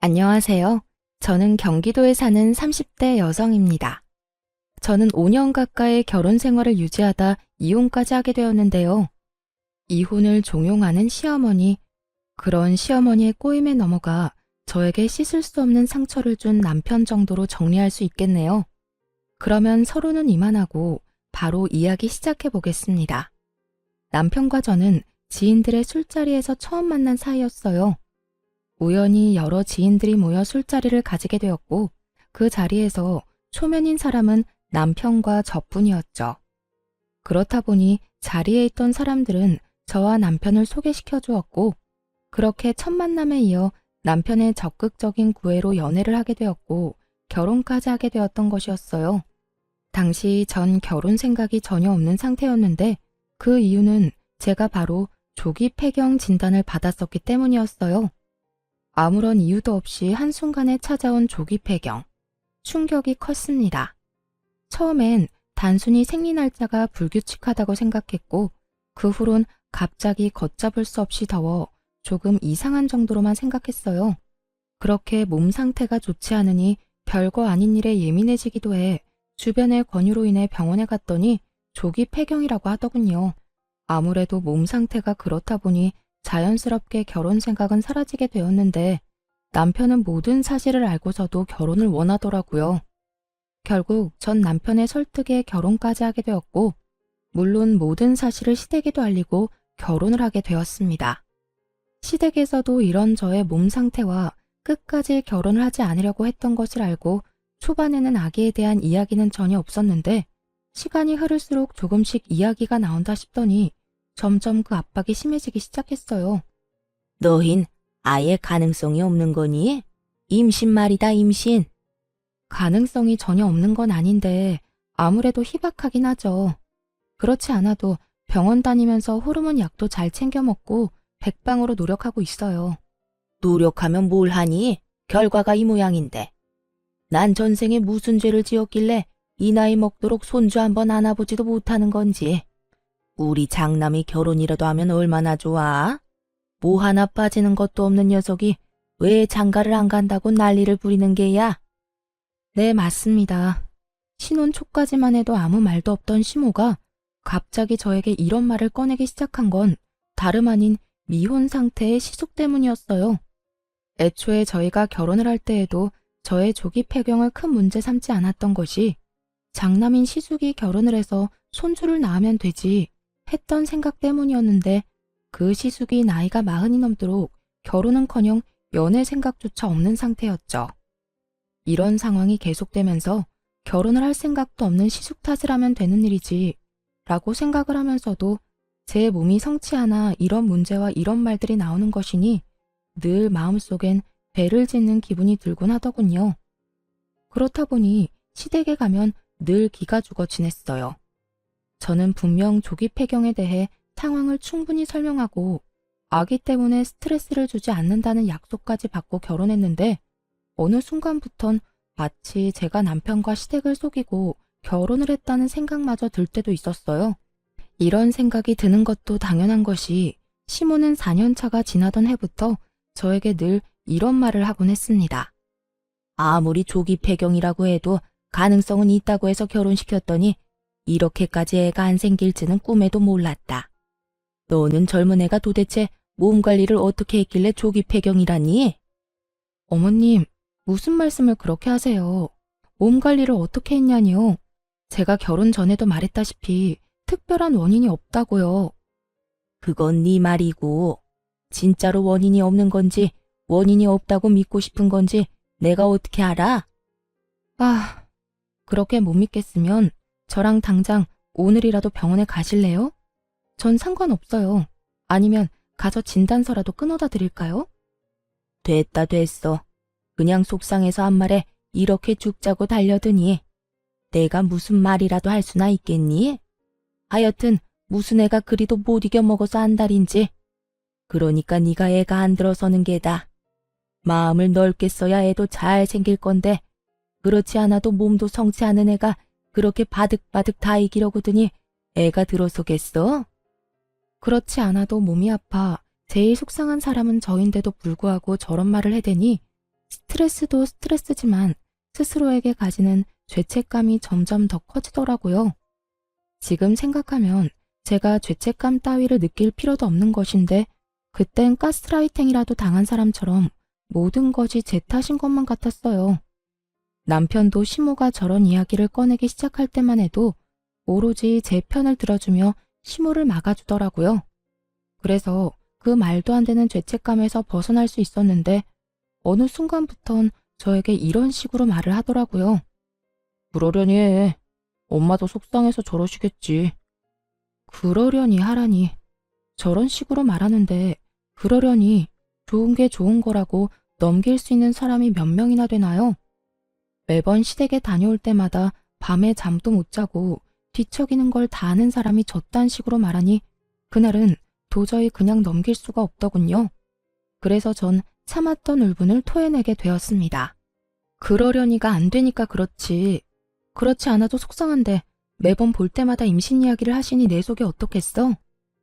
안녕하세요. 저는 경기도에 사는 30대 여성입니다. 저는 5년 가까이 결혼 생활을 유지하다 이혼까지 하게 되었는데요. 이혼을 종용하는 시어머니, 그런 시어머니의 꼬임에 넘어가 저에게 씻을 수 없는 상처를 준 남편 정도로 정리할 수 있겠네요. 그러면 서로는 이만하고 바로 이야기 시작해 보겠습니다. 남편과 저는 지인들의 술자리에서 처음 만난 사이였어요. 우연히 여러 지인들이 모여 술자리를 가지게 되었고 그 자리에서 초면인 사람은 남편과 저뿐이었죠. 그렇다 보니 자리에 있던 사람들은 저와 남편을 소개시켜 주었고 그렇게 첫 만남에 이어 남편의 적극적인 구애로 연애를 하게 되었고 결혼까지 하게 되었던 것이었어요. 당시 전 결혼 생각이 전혀 없는 상태였는데 그 이유는 제가 바로 조기 폐경 진단을 받았었기 때문이었어요. 아무런 이유도 없이 한순간에 찾아온 조기 폐경. 충격이 컸습니다. 처음엔 단순히 생리 날짜가 불규칙하다고 생각했고 그 후론 갑자기 걷잡을 수 없이 더워 조금 이상한 정도로만 생각했어요. 그렇게 몸 상태가 좋지 않으니 별거 아닌 일에 예민해지기도 해 주변의 권유로 인해 병원에 갔더니 조기 폐경이라고 하더군요. 아무래도 몸 상태가 그렇다 보니 자연스럽게 결혼 생각은 사라지게 되었는데 남편은 모든 사실을 알고서도 결혼을 원하더라고요. 결국 전 남편의 설득에 결혼까지 하게 되었고 물론 모든 사실을 시댁에도 알리고 결혼을 하게 되었습니다. 시댁에서도 이런 저의 몸 상태와 끝까지 결혼을 하지 않으려고 했던 것을 알고 초반에는 아기에 대한 이야기는 전혀 없었는데 시간이 흐를수록 조금씩 이야기가 나온다 싶더니 점점 그 압박이 심해지기 시작했어요. 너흰 아예 가능성이 없는 거니? 임신 말이다, 임신. 가능성이 전혀 없는 건 아닌데 아무래도 희박하긴 하죠. 그렇지 않아도 병원 다니면서 호르몬 약도 잘 챙겨 먹고 백방으로 노력하고 있어요. 노력하면 뭘 하니? 결과가 이 모양인데. 난 전생에 무슨 죄를 지었길래 이 나이 먹도록 손주 한번 안아보지도 못하는 건지. 우리 장남이 결혼이라도 하면 얼마나 좋아? 뭐 하나 빠지는 것도 없는 녀석이 왜 장가를 안 간다고 난리를 부리는 게야? 네, 맞습니다. 신혼 초까지만 해도 아무 말도 없던 시모가 갑자기 저에게 이런 말을 꺼내기 시작한 건 다름 아닌 미혼 상태의 시숙 때문이었어요. 애초에 저희가 결혼을 할 때에도 저의 조기 폐경을 큰 문제 삼지 않았던 것이 장남인 시숙이 결혼을 해서 손주를 낳으면 되지 했던 생각 때문이었는데 그 시숙이 나이가 40이 넘도록 결혼은커녕 연애 생각조차 없는 상태였죠. 이런 상황이 계속되면서 결혼을 할 생각도 없는 시숙 탓을 하면 되는 일이지 라고 생각을 하면서도 제 몸이 성치 않아 이런 문제와 이런 말들이 나오는 것이니 늘 마음속엔 배를 짓는 기분이 들곤 하더군요. 그렇다 보니 시댁에 가면 늘 기가 죽어 지냈어요. 저는 분명 조기 폐경에 대해 상황을 충분히 설명하고 아기 때문에 스트레스를 주지 않는다는 약속까지 받고 결혼했는데 어느 순간부턴 마치 제가 남편과 시댁을 속이고 결혼을 했다는 생각마저 들 때도 있었어요. 이런 생각이 드는 것도 당연한 것이 시모는 4년 차가 지나던 해부터 저에게 늘 이런 말을 하곤 했습니다. 아무리 조기 폐경이라고 해도 가능성은 있다고 해서 결혼시켰더니 이렇게까지 애가 안 생길지는 꿈에도 몰랐다. 너는 젊은 애가 도대체 몸 관리를 어떻게 했길래 조기 폐경이라니? 어머님, 무슨 말씀을 그렇게 하세요? 몸 관리를 어떻게 했냐니요? 제가 결혼 전에도 말했다시피 특별한 원인이 없다고요. 그건 네 말이고 진짜로 원인이 없는 건지 원인이 없다고 믿고 싶은 건지 내가 어떻게 알아? 아, 그렇게 못 믿겠으면 저랑 당장 오늘이라도 병원에 가실래요? 전 상관없어요. 아니면 가서 진단서라도 끊어다 드릴까요? 됐다 됐어. 그냥 속상해서 한 말에 이렇게 죽자고 달려드니 내가 무슨 말이라도 할 수나 있겠니? 하여튼 무슨 애가 그리도 못 이겨 먹어서 안달인지. 그러니까 네가 애가 안 들어서는 게다. 마음을 넓게 써야 애도 잘 생길 건데 그렇지 않아도 몸도 성치 않은 애가 그렇게 바득바득 다 이기려고 드니 애가 들어서겠어? 그렇지 않아도 몸이 아파 제일 속상한 사람은 저인데도 불구하고 저런 말을 해대니 스트레스도 스트레스지만 스스로에게 가지는 죄책감이 점점 더 커지더라고요. 지금 생각하면 제가 죄책감 따위를 느낄 필요도 없는 것인데 그땐 가스라이팅이라도 당한 사람처럼 모든 것이 제 탓인 것만 같았어요. 남편도 시모가 저런 이야기를 꺼내기 시작할 때만 해도 오로지 제 편을 들어주며 시모를 막아주더라고요. 그래서 그 말도 안 되는 죄책감에서 벗어날 수 있었는데 어느 순간부턴 저에게 이런 식으로 말을 하더라고요. 그러려니 해. 엄마도 속상해서 저러시겠지. 그러려니 하라니. 저런 식으로 말하는데 그러려니 좋은 게 좋은 거라고 넘길 수 있는 사람이 몇 명이나 되나요? 매번 시댁에 다녀올 때마다 밤에 잠도 못 자고 뒤척이는 걸 다 아는 사람이 저딴 식으로 말하니 그날은 도저히 그냥 넘길 수가 없더군요. 그래서 전 참았던 울분을 토해내게 되었습니다. 그러려니가 안 되니까 그렇지. 그렇지 않아도 속상한데 매번 볼 때마다 임신 이야기를 하시니 내 속이 어떻겠어?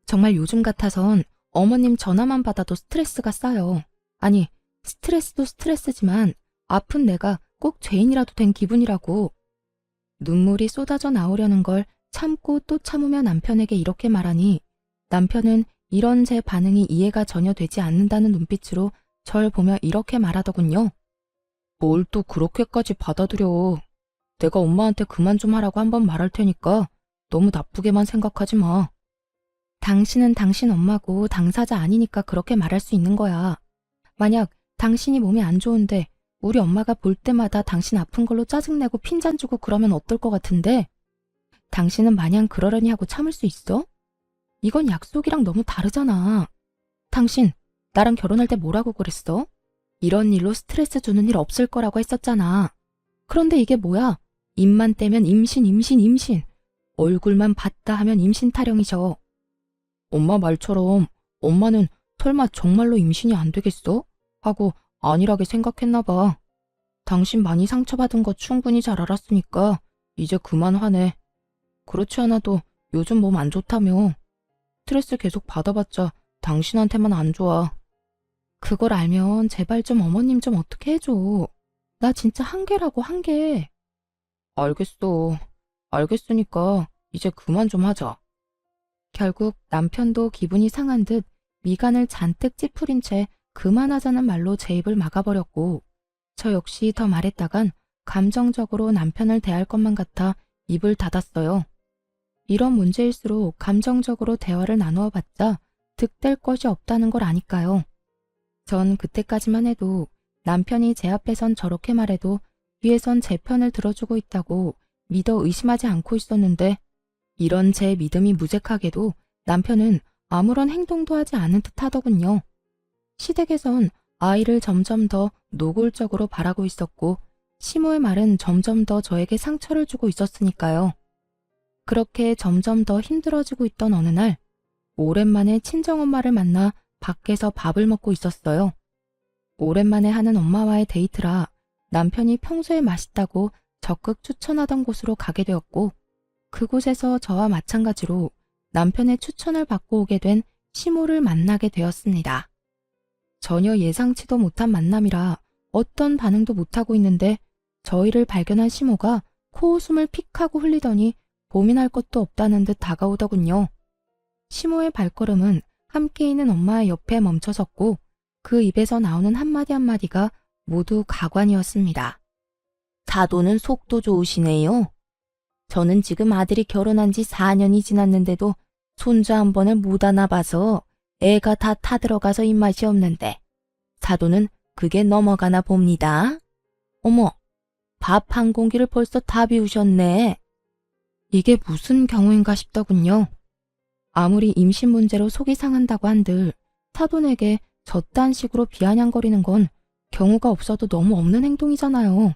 정말 요즘 같아선 어머님 전화만 받아도 스트레스가 쌓여. 아니, 스트레스도 스트레스지만 아픈 내가 꼭 죄인이라도 된 기분이라고. 눈물이 쏟아져 나오려는 걸 참고 또 참으며 남편에게 이렇게 말하니 남편은 이런 제 반응이 이해가 전혀 되지 않는다는 눈빛으로 절 보며 이렇게 말하더군요. 뭘 또 그렇게까지 받아들여. 내가 엄마한테 그만 좀 하라고 한번 말할 테니까 너무 나쁘게만 생각하지 마. 당신은 당신 엄마고 당사자 아니니까 그렇게 말할 수 있는 거야. 만약 당신이 몸이 안 좋은데 우리 엄마가 볼 때마다 당신 아픈 걸로 짜증내고 핀잔 주고 그러면 어떨 것 같은데? 당신은 마냥 그러려니 하고 참을 수 있어? 이건 약속이랑 너무 다르잖아. 당신 나랑 결혼할 때 뭐라고 그랬어? 이런 일로 스트레스 주는 일 없을 거라고 했었잖아. 그런데 이게 뭐야? 입만 떼면 임신. 얼굴만 봤다 하면 임신 타령이셔. 엄마 말처럼 엄마는 설마 정말로 임신이 안 되겠어? 하고 안일하게 생각했나 봐. 당신 많이 상처받은 거 충분히 잘 알았으니까 이제 그만 화내. 그렇지 않아도 요즘 몸 안 좋다며. 스트레스 계속 받아봤자 당신한테만 안 좋아. 그걸 알면 제발 좀 어머님 좀 어떻게 해줘. 나 진짜 한계라고 한계. 알겠어. 알겠으니까 이제 그만 좀 하자. 결국 남편도 기분이 상한 듯 미간을 잔뜩 찌푸린 채 그만하자는 말로 제 입을 막아버렸고 저 역시 더 말했다간 감정적으로 남편을 대할 것만 같아 입을 닫았어요. 이런 문제일수록 감정적으로 대화를 나누어 봤자 득될 것이 없다는 걸 아니까요. 전 그때까지만 해도 남편이 제 앞에선 저렇게 말해도 뒤에선 제 편을 들어주고 있다고 믿어 의심하지 않고 있었는데 이런 제 믿음이 무색하게도 남편은 아무런 행동도 하지 않은 듯 하더군요. 시댁에선 아이를 점점 더 노골적으로 바라고 있었고 시모의 말은 점점 더 저에게 상처를 주고 있었으니까요. 그렇게 점점 더 힘들어지고 있던 어느 날 오랜만에 친정엄마를 만나 밖에서 밥을 먹고 있었어요. 오랜만에 하는 엄마와의 데이트라 남편이 평소에 맛있다고 적극 추천하던 곳으로 가게 되었고 그곳에서 저와 마찬가지로 남편의 추천을 받고 오게 된 시모를 만나게 되었습니다. 전혀 예상치도 못한 만남이라 어떤 반응도 못하고 있는데 저희를 발견한 시모가 코웃음을 픽 하고 흘리더니 고민할 것도 없다는 듯 다가오더군요. 시모의 발걸음은 함께 있는 엄마의 옆에 멈춰섰고 그 입에서 나오는 한마디 한마디가 모두 가관이었습니다. 사도는 속도 좋으시네요. 저는 지금 아들이 결혼한 지 4년이 지났는데도 손주 한 번을 못 안아봐서 애가 다 타들어가서 입맛이 없는데 사도는 그게 넘어가나 봅니다. 어머, 밥 한 공기를 벌써 다 비우셨네. 이게 무슨 경우인가 싶더군요. 아무리 임신 문제로 속이 상한다고 한들 사돈에게 저딴 식으로 비아냥거리는 건 경우가 없어도 너무 없는 행동이잖아요.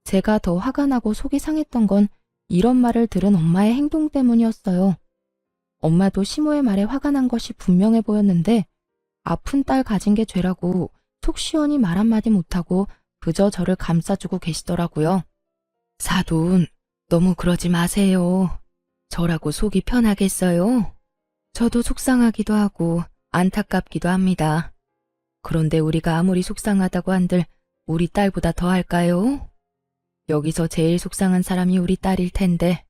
제가 더 화가 나고 속이 상했던 건 이런 말을 들은 엄마의 행동 때문이었어요. 엄마도 시모의 말에 화가 난 것이 분명해 보였는데 아픈 딸 가진 게 죄라고 속 시원히 말 한마디 못하고 그저 저를 감싸주고 계시더라고요. 사돈, 너무 그러지 마세요. 저라고 속이 편하겠어요? 저도 속상하기도 하고 안타깝기도 합니다. 그런데 우리가 아무리 속상하다고 한들 우리 딸보다 더 할까요? 여기서 제일 속상한 사람이 우리 딸일 텐데.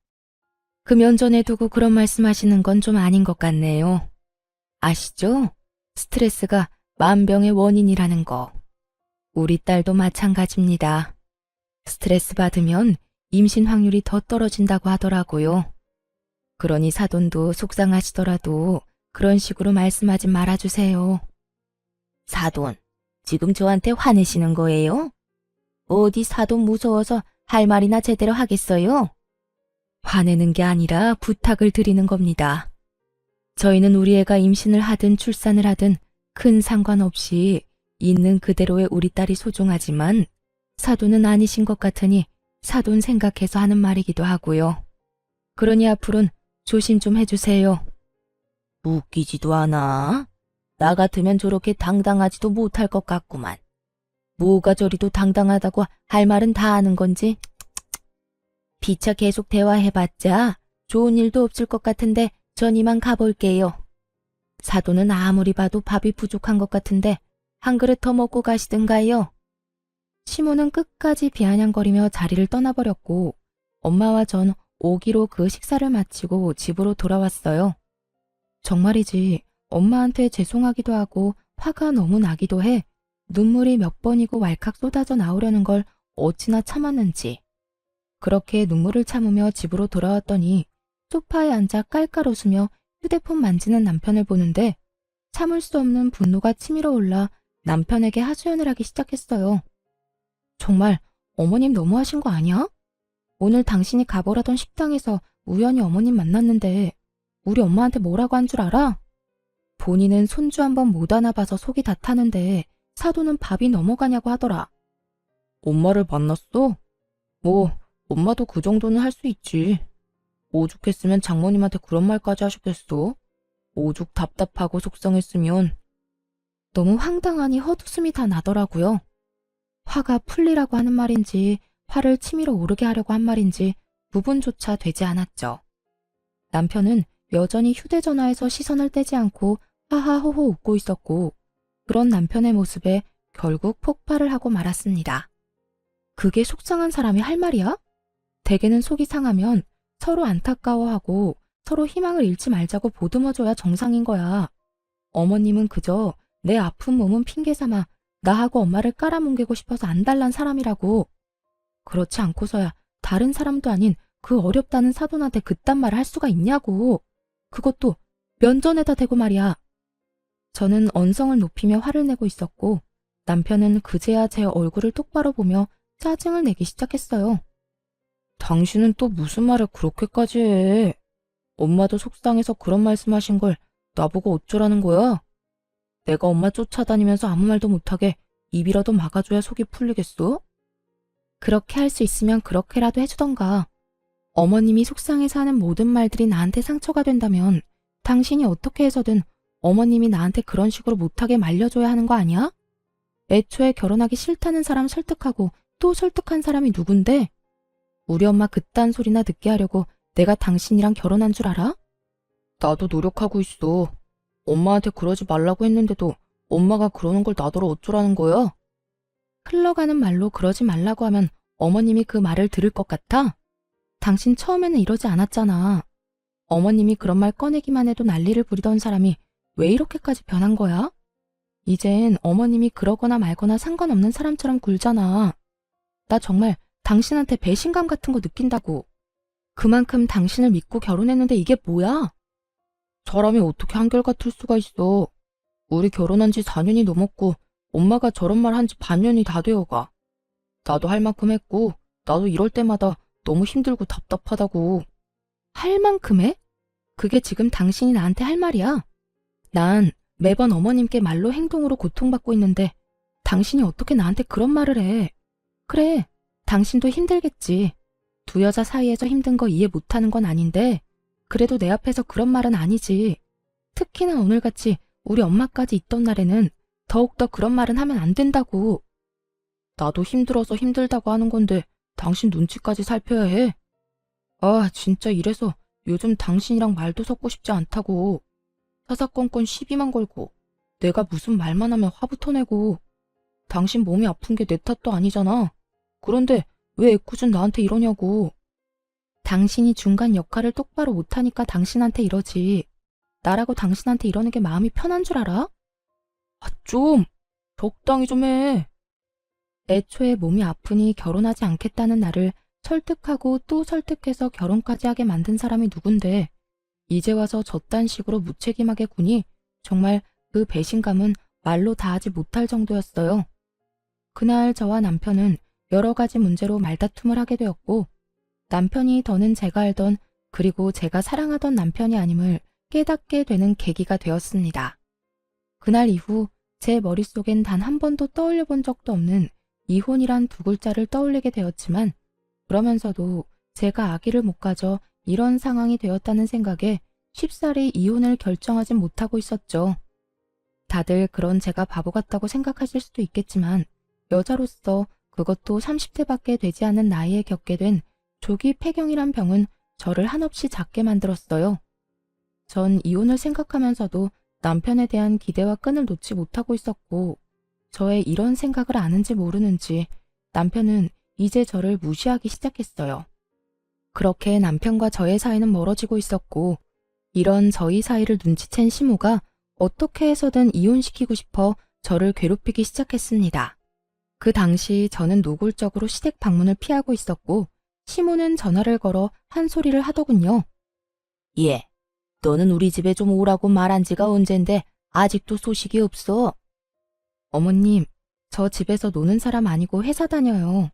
그 면전에 두고 그런 말씀하시는 건 좀 아닌 것 같네요. 아시죠? 스트레스가 만병의 원인이라는 거. 우리 딸도 마찬가지입니다. 스트레스 받으면 임신 확률이 더 떨어진다고 하더라고요. 그러니 사돈도 속상하시더라도 그런 식으로 말씀하지 말아주세요. 사돈, 지금 저한테 화내시는 거예요? 어디 사돈 무서워서 할 말이나 제대로 하겠어요? 화내는 게 아니라 부탁을 드리는 겁니다. 저희는 우리 애가 임신을 하든 출산을 하든 큰 상관없이 있는 그대로의 우리 딸이 소중하지만 사돈은 아니신 것 같으니 사돈 생각해서 하는 말이기도 하고요. 그러니 앞으로는 조심 좀 해주세요. 웃기지도 않아. 나 같으면 저렇게 당당하지도 못할 것 같구만. 뭐가 저리도 당당하다고 할 말은 다 아는 건지. 피차 계속 대화해봤자 좋은 일도 없을 것 같은데 전 이만 가볼게요. 사돈은 아무리 봐도 밥이 부족한 것 같은데 한 그릇 더 먹고 가시든가요. 시모는 끝까지 비아냥거리며 자리를 떠나버렸고 엄마와 전 오기로 그 식사를 마치고 집으로 돌아왔어요. 정말이지 엄마한테 죄송하기도 하고 화가 너무 나기도 해 눈물이 몇 번이고 왈칵 쏟아져 나오려는 걸 어찌나 참았는지. 그렇게 눈물을 참으며 집으로 돌아왔더니 소파에 앉아 깔깔 웃으며 휴대폰 만지는 남편을 보는데 참을 수 없는 분노가 치밀어 올라 남편에게 하소연을 하기 시작했어요. 정말 어머님 너무하신 거 아니야? 오늘 당신이 가보라던 식당에서 우연히 어머님 만났는데 우리 엄마한테 뭐라고 한 줄 알아? 본인은 손주 한번 못 안아봐서 속이 다 타는데 사돈은 밥이 넘어가냐고 하더라. 엄마를 만났어? 뭐 엄마도 그 정도는 할 수 있지. 오죽했으면 장모님한테 그런 말까지 하셨겠어? 오죽 답답하고 속상했으면. 너무 황당하니 헛웃음이 다 나더라고요. 화가 풀리라고 하는 말인지 화를 치밀어 오르게 하려고 한 말인지 구분조차 되지 않았죠. 남편은 여전히 휴대전화에서 시선을 떼지 않고 하하호호 웃고 있었고 그런 남편의 모습에 결국 폭발을 하고 말았습니다. 그게 속상한 사람이 할 말이야? 대개는 속이 상하면 서로 안타까워하고 서로 희망을 잃지 말자고 보듬어줘야 정상인 거야. 어머님은 그저 내 아픈 몸은 핑계 삼아 나하고 엄마를 깔아뭉개고 싶어서 안달난 사람이라고. 그렇지 않고서야 다른 사람도 아닌 그 어렵다는 사돈한테 그딴 말을 할 수가 있냐고. 그것도 면전에다 대고 말이야. 저는 언성을 높이며 화를 내고 있었고 남편은 그제야 제 얼굴을 똑바로 보며 짜증을 내기 시작했어요. 당신은 또 무슨 말을 그렇게까지 해? 엄마도 속상해서 그런 말씀하신 걸 나보고 어쩌라는 거야? 내가 엄마 쫓아다니면서 아무 말도 못하게 입이라도 막아줘야 속이 풀리겠어? 그렇게 할 수 있으면 그렇게라도 해주던가. 어머님이 속상해서 하는 모든 말들이 나한테 상처가 된다면 당신이 어떻게 해서든 어머님이 나한테 그런 식으로 못하게 말려줘야 하는 거 아니야? 애초에 결혼하기 싫다는 사람 설득하고 또 설득한 사람이 누군데? 우리 엄마 그딴 소리나 듣게 하려고 내가 당신이랑 결혼한 줄 알아? 나도 노력하고 있어. 엄마한테 그러지 말라고 했는데도 엄마가 그러는 걸 나더러 어쩌라는 거야? 흘러가는 말로 그러지 말라고 하면 어머님이 그 말을 들을 것 같아? 당신 처음에는 이러지 않았잖아. 어머님이 그런 말 꺼내기만 해도 난리를 부리던 사람이 왜 이렇게까지 변한 거야? 이젠 어머님이 그러거나 말거나 상관없는 사람처럼 굴잖아. 나 정말 당신한테 배신감 같은 거 느낀다고. 그만큼 당신을 믿고 결혼했는데 이게 뭐야? 사람이 어떻게 한결같을 수가 있어. 우리 결혼한 지 4년이 넘었고 엄마가 저런 말 한 지 반년이 다 되어가. 나도 할 만큼 했고 나도 이럴 때마다 너무 힘들고 답답하다고. 할 만큼 해? 그게 지금 당신이 나한테 할 말이야? 난 매번 어머님께 말로 행동으로 고통받고 있는데 당신이 어떻게 나한테 그런 말을 해? 그래, 당신도 힘들겠지. 두 여자 사이에서 힘든 거 이해 못하는 건 아닌데 그래도 내 앞에서 그런 말은 아니지. 특히나 오늘같이 우리 엄마까지 있던 날에는 더욱더 그런 말은 하면 안 된다고. 나도 힘들어서 힘들다고 하는 건데 당신 눈치까지 살펴야 해. 아, 진짜 이래서 요즘 당신이랑 말도 섞고 싶지 않다고. 사사건건 시비만 걸고 내가 무슨 말만 하면 화부터 내고. 당신 몸이 아픈 게 내 탓도 아니잖아. 그런데 왜 애꿎은 나한테 이러냐고. 당신이 중간 역할을 똑바로 못하니까 당신한테 이러지. 나라고 당신한테 이러는 게 마음이 편한 줄 알아? 아, 좀 적당히 좀 해. 애초에 몸이 아프니 결혼하지 않겠다는 나를 설득하고 또 설득해서 결혼까지 하게 만든 사람이 누군데 이제 와서 저딴 식으로 무책임하게 구니 정말 그 배신감은 말로 다하지 못할 정도였어요. 그날 저와 남편은 여러 가지 문제로 말다툼을 하게 되었고 남편이 더는 제가 알던 그리고 제가 사랑하던 남편이 아님을 깨닫게 되는 계기가 되었습니다. 그날 이후 제 머릿속엔 단 한 번도 떠올려 본 적도 없는 이혼이란 두 글자를 떠올리게 되었지만 그러면서도 제가 아기를 못 가져 이런 상황이 되었다는 생각에 쉽사리 이혼을 결정하지 못하고 있었죠. 다들 그런 제가 바보 같다고 생각하실 수도 있겠지만 여자로서 그것도 30대밖에 되지 않은 나이에 겪게 된 조기 폐경이란 병은 저를 한없이 작게 만들었어요. 전 이혼을 생각하면서도 남편에 대한 기대와 끈을 놓지 못하고 있었고 저의 이런 생각을 아는지 모르는지 남편은 이제 저를 무시하기 시작했어요. 그렇게 남편과 저의 사이는 멀어지고 있었고 이런 저희 사이를 눈치챈 시모가 어떻게 해서든 이혼시키고 싶어 저를 괴롭히기 시작했습니다. 그 당시 저는 노골적으로 시댁 방문을 피하고 있었고 시모는 전화를 걸어 한 소리를 하더군요. 얘, 너는 우리 집에 좀 오라고 말한 지가 언젠데 아직도 소식이 없어. 어머님, 저 집에서 노는 사람 아니고 회사 다녀요.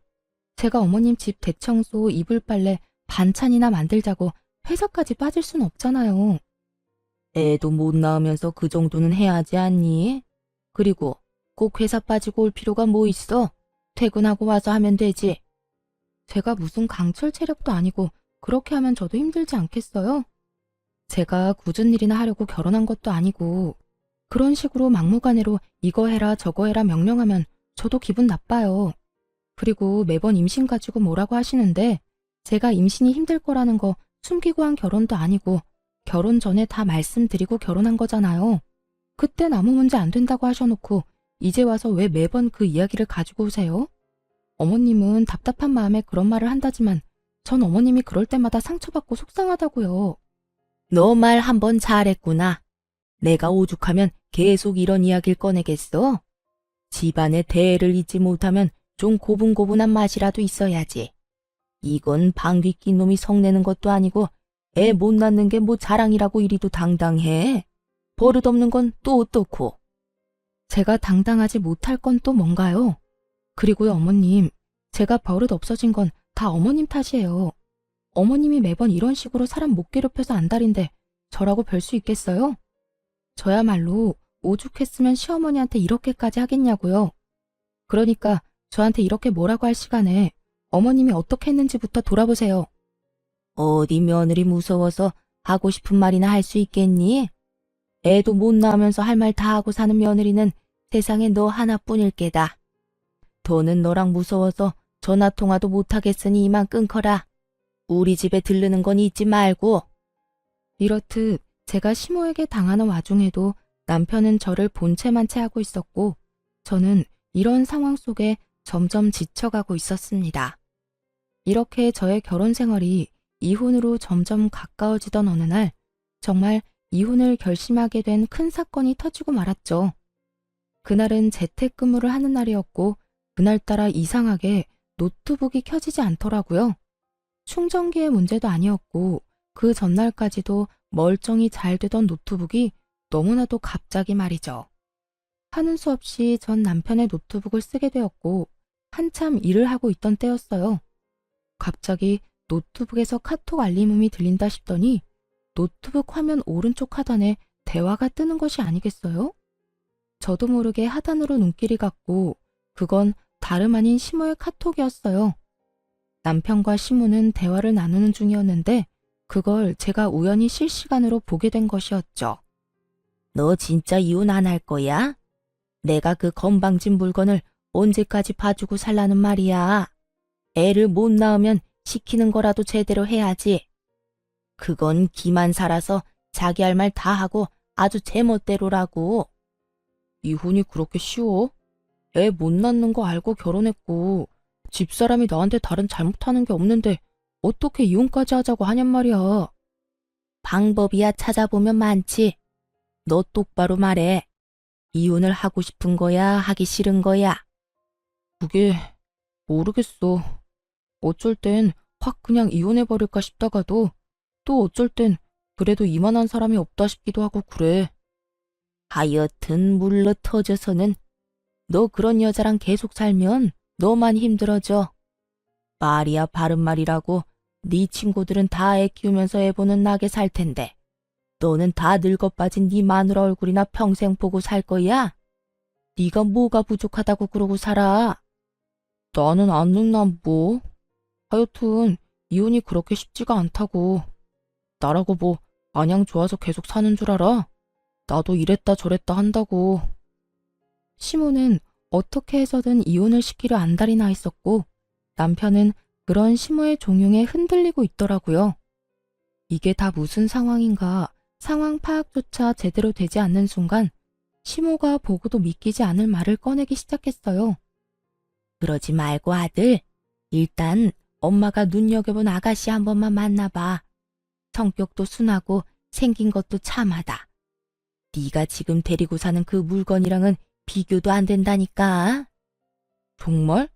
제가 어머님 집 대청소, 이불 빨래, 반찬이나 만들자고 회사까지 빠질 순 없잖아요. 애도 못 낳으면서 그 정도는 해야 하지 않니? 그리고 꼭 회사 빠지고 올 필요가 뭐 있어? 퇴근하고 와서 하면 되지. 제가 무슨 강철 체력도 아니고 그렇게 하면 저도 힘들지 않겠어요? 제가 굳은 일이나 하려고 결혼한 것도 아니고 그런 식으로 막무가내로 이거 해라 저거 해라 명령하면 저도 기분 나빠요. 그리고 매번 임신 가지고 뭐라고 하시는데 제가 임신이 힘들 거라는 거 숨기고 한 결혼도 아니고 결혼 전에 다 말씀드리고 결혼한 거잖아요. 그땐 아무 문제 안 된다고 하셔놓고 이제 와서 왜 매번 그 이야기를 가지고 오세요? 어머님은 답답한 마음에 그런 말을 한다지만 전 어머님이 그럴 때마다 상처받고 속상하다고요. 너 말 한 번 잘했구나. 내가 오죽하면 계속 이런 이야기를 꺼내겠어? 집안의 대애를 잊지 못하면 좀 고분고분한 맛이라도 있어야지. 이건 방귀 낀 놈이 성내는 것도 아니고 애 못 낳는 게 뭐 자랑이라고 이리도 당당해. 버릇없는 건 또 어떻고. 제가 당당하지 못할 건 또 뭔가요? 그리고요 어머님, 제가 버릇 없어진 건 다 어머님 탓이에요. 어머님이 매번 이런 식으로 사람 못 괴롭혀서 안달인데 저라고 별 수 있겠어요? 저야말로 오죽했으면 시어머니한테 이렇게까지 하겠냐고요. 그러니까 저한테 이렇게 뭐라고 할 시간에 어머님이 어떻게 했는지부터 돌아보세요. 어디 며느리 무서워서 하고 싶은 말이나 할 수 있겠니? 애도 못 낳으면서 할 말 다 하고 사는 며느리는 세상에 너 하나뿐일 게다. 더는 너랑 무서워서 전화 통화도 못하겠으니 이만 끊거라. 우리 집에 들르는 건 잊지 말고. 이렇듯 제가 시모에게 당하는 와중에도 남편은 저를 본체만 채 하고 있었고 저는 이런 상황 속에 점점 지쳐가고 있었습니다. 이렇게 저의 결혼 생활이 이혼으로 점점 가까워지던 어느 날 정말 이혼을 결심하게 된 큰 사건이 터지고 말았죠. 그날은 재택근무를 하는 날이었고 그날따라 이상하게 노트북이 켜지지 않더라고요. 충전기의 문제도 아니었고 그 전날까지도 멀쩡히 잘 되던 노트북이 너무나도 갑자기 말이죠. 하는 수 없이 전 남편의 노트북을 쓰게 되었고 한참 일을 하고 있던 때였어요. 갑자기 노트북에서 카톡 알림음이 들린다 싶더니 노트북 화면 오른쪽 하단에 대화가 뜨는 것이 아니겠어요? 저도 모르게 하단으로 눈길이 갔고 그건 다름 아닌 시모의 카톡이었어요. 남편과 시모는 대화를 나누는 중이었는데 그걸 제가 우연히 실시간으로 보게 된 것이었죠. 너 진짜 이혼 안 할 거야? 내가 그 건방진 물건을 언제까지 봐주고 살라는 말이야. 애를 못 낳으면 시키는 거라도 제대로 해야지. 그건 기만 살아서 자기 할 말 다 하고 아주 제멋대로라고. 이혼이 그렇게 쉬워? 애 못 낳는 거 알고 결혼했고 집사람이 나한테 다른 잘못하는 게 없는데 어떻게 이혼까지 하자고 하냔 말이야. 방법이야 찾아보면 많지. 너 똑바로 말해. 이혼을 하고 싶은 거야, 하기 싫은 거야? 그게 모르겠어. 어쩔 땐 확 그냥 이혼해버릴까 싶다가도 또 어쩔 땐 그래도 이만한 사람이 없다 싶기도 하고 그래. 하여튼 물러 터져서는 너 그런 여자랑 계속 살면 너만 힘들어져. 말이야 바른 말이라고 네 친구들은 다 애 키우면서 애 보는 나게 살 텐데 너는 다 늙어 빠진 네 마누라 얼굴이나 평생 보고 살 거야? 네가 뭐가 부족하다고 그러고 살아? 나는 안 늙나 뭐. 하여튼 이혼이 그렇게 쉽지가 않다고. 나라고 뭐 마냥 좋아서 계속 사는 줄 알아? 나도 이랬다 저랬다 한다고. 시모는 어떻게 해서든 이혼을 시키려 안달이 나 있었고 남편은 그런 시모의 종용에 흔들리고 있더라고요. 이게 다 무슨 상황인가 상황 파악조차 제대로 되지 않는 순간 시모가 보고도 믿기지 않을 말을 꺼내기 시작했어요. 그러지 말고 아들, 일단 엄마가 눈여겨본 아가씨 한 번만 만나봐. 성격도 순하고 생긴 것도 참하다. 네가 지금 데리고 사는 그 물건이랑은 비교도 안 된다니까. 정말?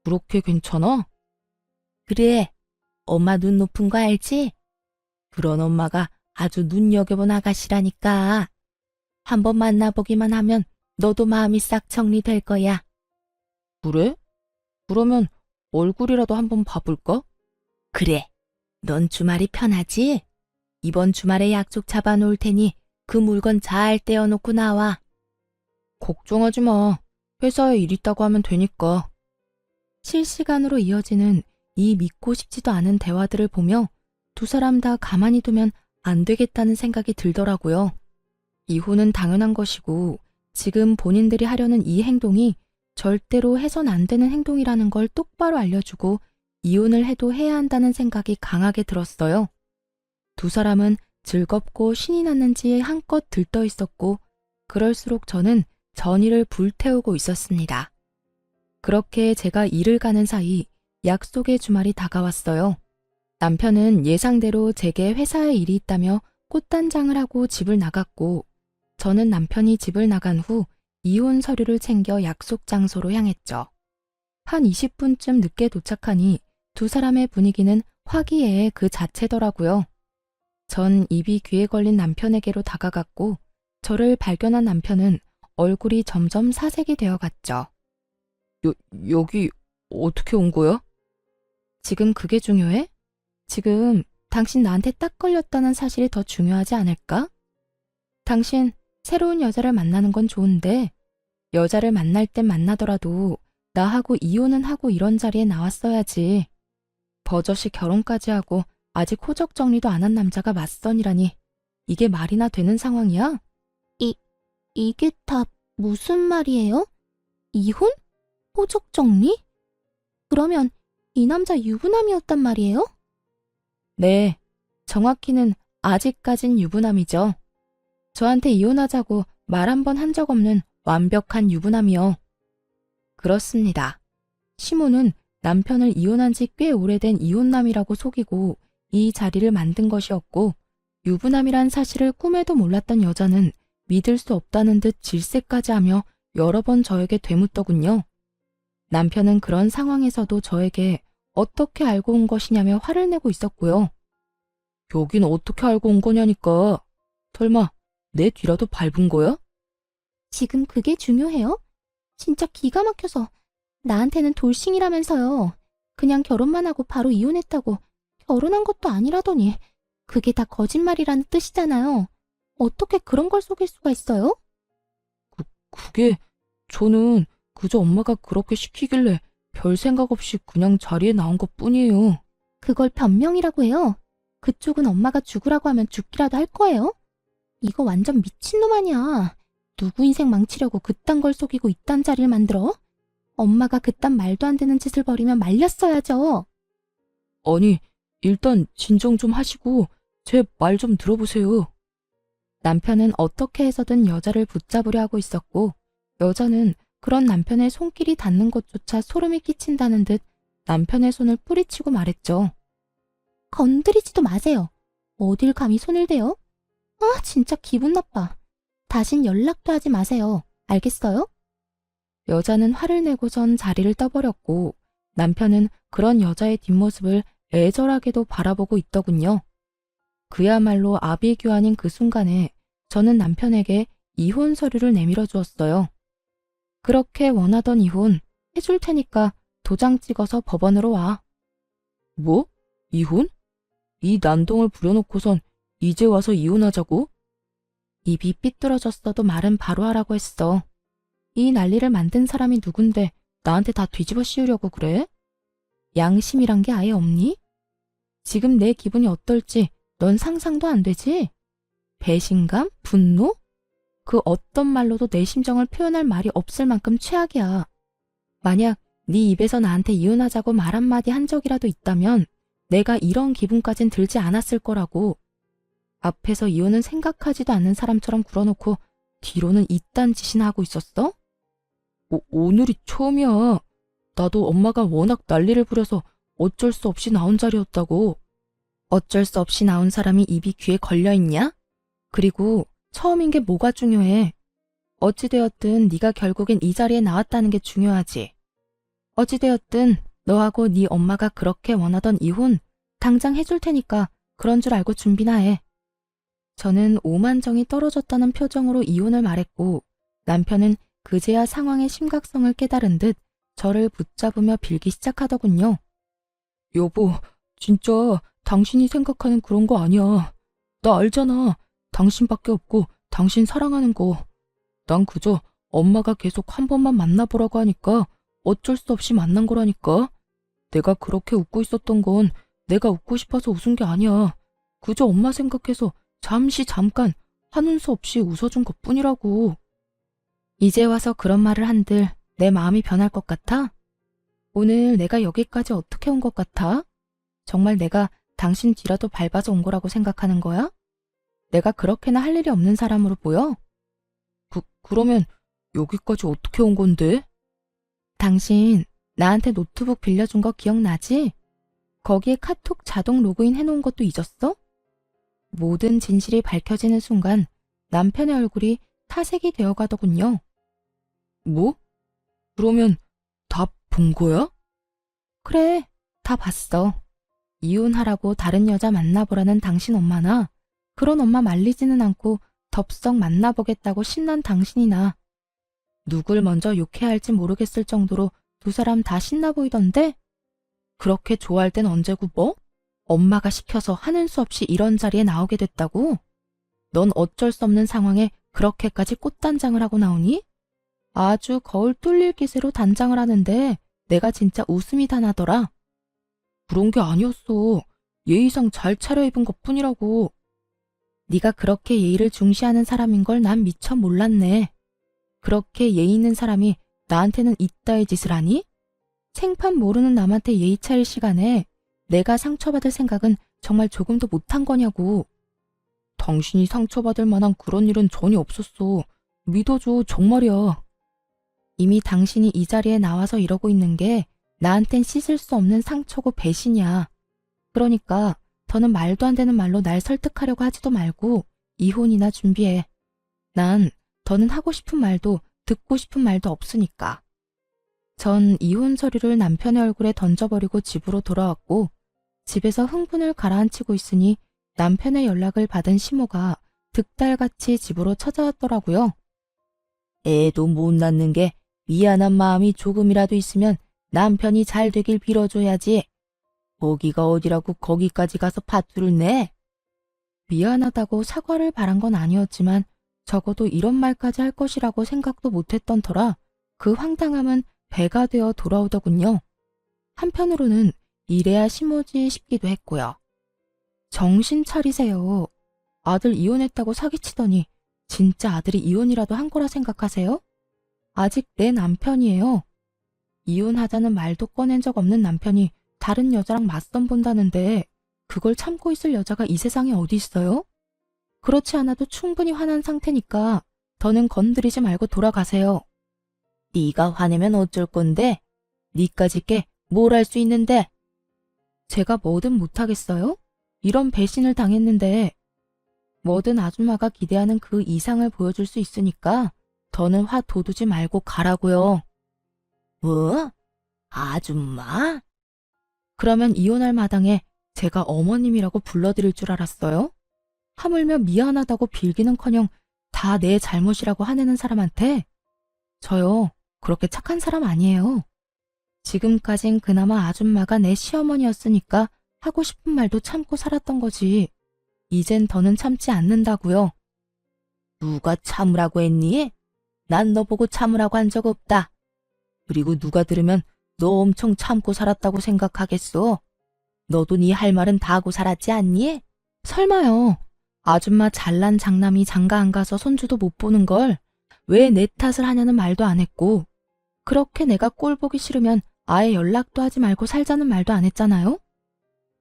그렇게 괜찮아? 그래, 엄마 눈 높은 거 알지? 그런 엄마가 아주 눈여겨본 아가씨라니까. 한번 만나보기만 하면 너도 마음이 싹 정리될 거야. 그래? 그러면 얼굴이라도 한번 봐볼까? 그래, 넌 주말이 편하지? 이번 주말에 약속 잡아놓을 테니 그 물건 잘 떼어놓고 나와. 걱정하지 마. 회사에 일 있다고 하면 되니까. 실시간으로 이어지는 이 믿고 싶지도 않은 대화들을 보며 두 사람 다 가만히 두면 안 되겠다는 생각이 들더라고요. 이혼은 당연한 것이고 지금 본인들이 하려는 이 행동이 절대로 해선 안 되는 행동이라는 걸 똑바로 알려주고 이혼을 해도 해야 한다는 생각이 강하게 들었어요. 두 사람은 즐겁고 신이 났는지 한껏 들떠 있었고 그럴수록 저는 전의를 불태우고 있었습니다. 그렇게 제가 일을 가는 사이 약속의 주말이 다가왔어요. 남편은 예상대로 제게 회사에 일이 있다며 꽃단장을 하고 집을 나갔고 저는 남편이 집을 나간 후 이혼 서류를 챙겨 약속 장소로 향했죠. 한 20분쯤 늦게 도착하니 두 사람의 분위기는 화기애애 그 자체더라고요. 전 입이 귀에 걸린 남편에게로 다가갔고 저를 발견한 남편은 얼굴이 점점 사색이 되어갔죠. 여기 어떻게 온 거야? 지금 그게 중요해? 지금 당신 나한테 딱 걸렸다는 사실이 더 중요하지 않을까? 당신 새로운 여자를 만나는 건 좋은데 여자를 만날 땐 만나더라도 나하고 이혼은 하고 이런 자리에 나왔어야지. 버젓이 결혼까지 하고 아직 호적 정리도 안 한 남자가 맞선이라니 이게 말이나 되는 상황이야? 이게 다 무슨 말이에요? 이혼? 호적 정리? 그러면 이 남자 유부남이었단 말이에요? 네, 정확히는 아직까진 유부남이죠. 저한테 이혼하자고 말 한 번 한 적 없는 완벽한 유부남이요. 그렇습니다. 시모는 남편을 이혼한 지 꽤 오래된 이혼남이라고 속이고 이 자리를 만든 것이었고 유부남이란 사실을 꿈에도 몰랐던 여자는 믿을 수 없다는 듯 질색까지 하며 여러 번 저에게 되묻더군요. 남편은 그런 상황에서도 저에게 어떻게 알고 온 것이냐며 화를 내고 있었고요. 여긴 어떻게 알고 온 거냐니까. 설마 내 뒤라도 밟은 거야? 지금 그게 중요해요? 진짜 기가 막혀서. 나한테는 돌싱이라면서요. 그냥 결혼만 하고 바로 이혼했다고 결혼한 것도 아니라더니 그게 다 거짓말이라는 뜻이잖아요. 어떻게 그런 걸 속일 수가 있어요? 그게 저는 그저 엄마가 그렇게 시키길래 별 생각 없이 그냥 자리에 나온 것 뿐이에요. 그걸 변명이라고 해요? 그쪽은 엄마가 죽으라고 하면 죽기라도 할 거예요? 이거 완전 미친놈 아니야. 누구 인생 망치려고 그딴 걸 속이고 이딴 자리를 만들어? 엄마가 그딴 말도 안 되는 짓을 벌이면 말렸어야죠. 아니, 일단 진정 좀 하시고 제 말 좀 들어보세요. 남편은 어떻게 해서든 여자를 붙잡으려 하고 있었고 여자는 그런 남편의 손길이 닿는 것조차 소름이 끼친다는 듯 남편의 손을 뿌리치고 말했죠. 건드리지도 마세요. 어딜 감히 손을 대요? 아, 진짜 기분 나빠. 다신 연락도 하지 마세요. 알겠어요? 여자는 화를 내고선 자리를 떠버렸고 남편은 그런 여자의 뒷모습을 애절하게도 바라보고 있더군요. 그야말로 아비규환인 그 순간에 저는 남편에게 이혼 서류를 내밀어 주었어요. 그렇게 원하던 이혼 해줄 테니까 도장 찍어서 법원으로 와. 뭐? 이혼? 이 난동을 부려놓고선 이제 와서 이혼하자고? 입이 삐뚤어졌어도 말은 바로 하라고 했어. 이 난리를 만든 사람이 누군데 나한테 다 뒤집어 씌우려고 그래? 양심이란 게 아예 없니? 지금 내 기분이 어떨지 넌 상상도 안 되지? 배신감? 분노? 그 어떤 말로도 내 심정을 표현할 말이 없을 만큼 최악이야. 만약 네 입에서 나한테 이혼하자고 말 한마디 한 적이라도 있다면 내가 이런 기분까진 들지 않았을 거라고. 앞에서 이혼은 생각하지도 않는 사람처럼 굴어놓고 뒤로는 이딴 짓이나 하고 있었어? 오늘이 처음이야. 나도 엄마가 워낙 난리를 부려서 어쩔 수 없이 나온 자리였다고. 어쩔 수 없이 나온 사람이 입이 귀에 걸려있냐? 그리고 처음인 게 뭐가 중요해? 어찌되었든 네가 결국엔 이 자리에 나왔다는 게 중요하지. 어찌되었든 너하고 네 엄마가 그렇게 원하던 이혼 당장 해줄 테니까 그런 줄 알고 준비나 해. 저는 오만정이 떨어졌다는 표정으로 이혼을 말했고 남편은 그제야 상황의 심각성을 깨달은 듯 저를 붙잡으며 빌기 시작하더군요. 여보, 진짜 당신이 생각하는 그런 거 아니야. 나 알잖아. 당신밖에 없고 당신 사랑하는 거. 난 그저 엄마가 계속 한 번만 만나보라고 하니까 어쩔 수 없이 만난 거라니까. 내가 그렇게 웃고 있었던 건 내가 웃고 싶어서 웃은 게 아니야. 그저 엄마 생각해서 잠깐 하는 수 없이 웃어준 것뿐이라고. 이제 와서 그런 말을 한들 내 마음이 변할 것 같아? 오늘 내가 여기까지 어떻게 온 것 같아? 정말 내가 당신 뒤라도 밟아서 온 거라고 생각하는 거야? 내가 그렇게나 할 일이 없는 사람으로 보여? 그러면 여기까지 어떻게 온 건데? 당신 나한테 노트북 빌려준 거 기억나지? 거기에 카톡 자동 로그인 해놓은 것도 잊었어? 모든 진실이 밝혀지는 순간 남편의 얼굴이 타색이 되어가더군요. 뭐? 그러면 다 본 거야? 그래, 다 봤어. 이혼하라고 다른 여자 만나보라는 당신 엄마나 그런 엄마 말리지는 않고 덥석 만나보겠다고 신난 당신이나 누굴 먼저 욕해야 할지 모르겠을 정도로 두 사람 다 신나 보이던데? 그렇게 좋아할 땐 언제고 뭐? 엄마가 시켜서 하는 수 없이 이런 자리에 나오게 됐다고? 넌 어쩔 수 없는 상황에 그렇게까지 꽃단장을 하고 나오니? 아주 거울 뚫릴 기세로 단장을 하는데 내가 진짜 웃음이 다 나더라. 그런 게 아니었어. 예의상 잘 차려입은 것뿐이라고. 네가 그렇게 예의를 중시하는 사람인 걸 난 미처 몰랐네. 그렇게 예의 있는 사람이 나한테는 이따의 짓을 하니? 생판 모르는 남한테 예의 차릴 시간에 내가 상처받을 생각은 정말 조금도 못한 거냐고. 당신이 상처받을 만한 그런 일은 전혀 없었어. 믿어줘, 정말이야. 이미 당신이 이 자리에 나와서 이러고 있는 게 나한텐 씻을 수 없는 상처고 배신이야. 그러니까 더는 말도 안 되는 말로 날 설득하려고 하지도 말고 이혼이나 준비해. 난 더는 하고 싶은 말도 듣고 싶은 말도 없으니까. 전 이혼 서류를 남편의 얼굴에 던져버리고 집으로 돌아왔고 집에서 흥분을 가라앉히고 있으니 남편의 연락을 받은 시모가 득달같이 집으로 찾아왔더라고요. 애도 못 낳는 게 미안한 마음이 조금이라도 있으면 남편이 잘 되길 빌어줘야지. 거기가 어디라고 거기까지 가서 파투를 내? 미안하다고 사과를 바란 건 아니었지만 적어도 이런 말까지 할 것이라고 생각도 못했던 터라 그 황당함은 배가 되어 돌아오더군요. 한편으로는 이래야 심오지 싶기도 했고요. 정신 차리세요. 아들 이혼했다고 사기치더니 진짜 아들이 이혼이라도 한 거라 생각하세요? 아직 내 남편이에요. 이혼하자는 말도 꺼낸 적 없는 남편이 다른 여자랑 맞선 본다는데 그걸 참고 있을 여자가 이 세상에 어디 있어요? 그렇지 않아도 충분히 화난 상태니까 더는 건드리지 말고 돌아가세요. 네가 화내면 어쩔 건데? 니까짓 게 뭘 할 수 있는데? 제가 뭐든 못하겠어요? 이런 배신을 당했는데 뭐든 아줌마가 기대하는 그 이상을 보여줄 수 있으니까 더는 화 돋우지 말고 가라고요. 뭐? 아줌마? 그러면 이혼할 마당에 제가 어머님이라고 불러드릴 줄 알았어요? 하물며 미안하다고 빌기는커녕 다 내 잘못이라고 화내는 사람한테 저요, 그렇게 착한 사람 아니에요. 지금까진 그나마 아줌마가 내 시어머니였으니까 하고 싶은 말도 참고 살았던 거지. 이젠 더는 참지 않는다고요. 누가 참으라고 했니? 난 너 보고 참으라고 한 적 없다. 그리고 누가 들으면 너 엄청 참고 살았다고 생각하겠어. 너도 네 할 말은 다 하고 살았지 않니? 설마요. 아줌마 잘난 장남이 장가 안 가서 손주도 못 보는 걸 왜 내 탓을 하냐는 말도 안 했고, 그렇게 내가 꼴 보기 싫으면 아예 연락도 하지 말고 살자는 말도 안 했잖아요?